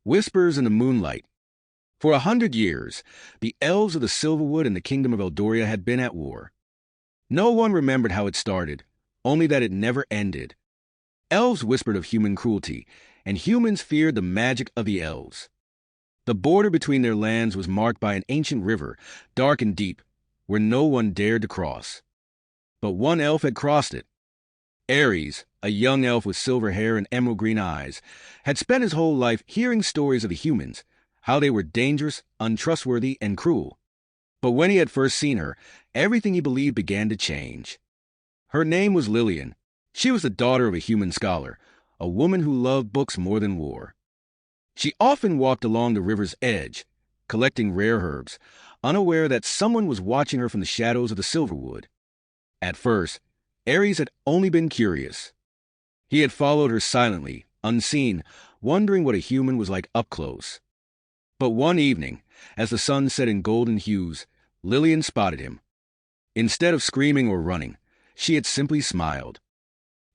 Whispers in the Moonlight. For 100 years, the elves of the Silverwood and the kingdom of Eldoria had been at war. No one remembered how it started, only that it never ended. Elves whispered of human cruelty, and humans feared the magic of the elves. The border between their lands was marked by an ancient river, dark and deep, where no one dared to cross. But one elf had crossed it. Ares, a young elf with silver hair and emerald green eyes, had spent his whole life hearing stories of the humans, how they were dangerous, untrustworthy, and cruel. But when he had first seen her, everything he believed began to change. Her name was Lillian. She was the daughter of a human scholar, a woman who loved books more than war. She often walked along the river's edge, collecting rare herbs, unaware that someone was watching her from the shadows of the Silverwood. At first, Ares had only been curious. He had followed her silently, unseen, wondering what a human was like up close. But one evening, as the sun set in golden hues, Lillian spotted him. Instead of screaming or running, she had simply smiled.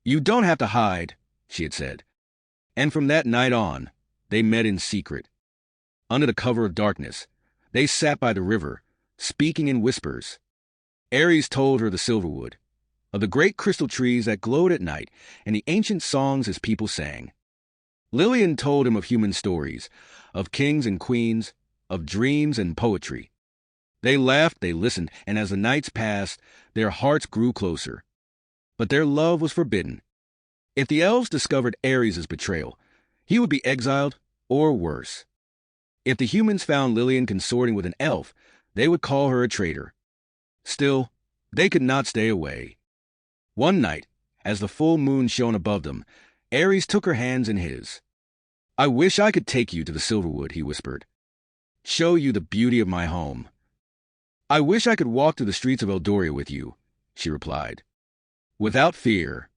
"You don't have to hide," she had said. And from that night on, they met in secret. Under the cover of darkness, they sat by the river, speaking in whispers. Ares told her the Silverwood, of the great crystal trees that glowed at night, and the ancient songs his people sang. Lillian told him of human stories, of kings and queens, of dreams and poetry. They laughed, they listened, and as the nights passed, their hearts grew closer. But their love was forbidden. If the elves discovered Ares' betrayal, he would be exiled, or worse. If the humans found Lillian consorting with an elf, they would call her a traitor. Still, they could not stay away. One night, as the full moon shone above them, Ares took her hands in his. "I wish I could take you to the Silverwood," he whispered. "Show you the beauty of my home." "I wish I could walk through the streets of Eldoria with you," she replied, without fear.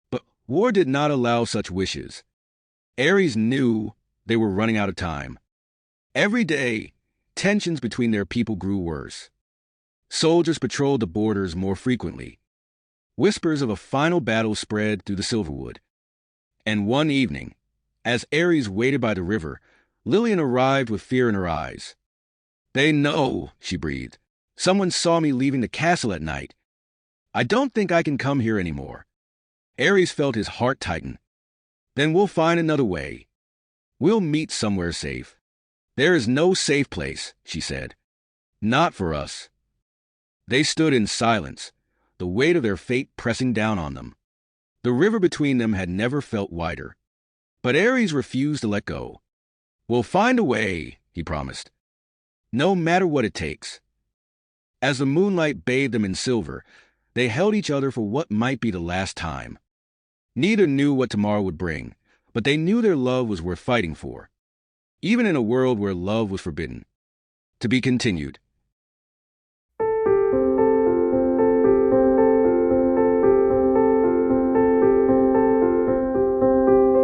But war did not allow such wishes. Ares knew they were running out of time. Every day, tensions between their people grew worse. Soldiers patrolled the borders more frequently. Whispers of a final battle spread through the Silverwood. And one evening, as Ares waited by the river, Lillian arrived with fear in her eyes. "They know," she breathed. "Someone saw me leaving the castle at night. I don't think I can come here anymore." Ares felt his heart tighten. "Then we'll find another way. We'll meet somewhere safe." "There is no safe place," she said. "Not for us." They stood in silence, the weight of their fate pressing down on them. The river between them had never felt wider. But Ares refused to let go. "We'll find a way," he promised. "No matter what it takes." As the moonlight bathed them in silver, they held each other for what might be the last time. Neither knew what tomorrow would bring, but they knew their love was worth fighting for, even in a world where love was forbidden. To be continued.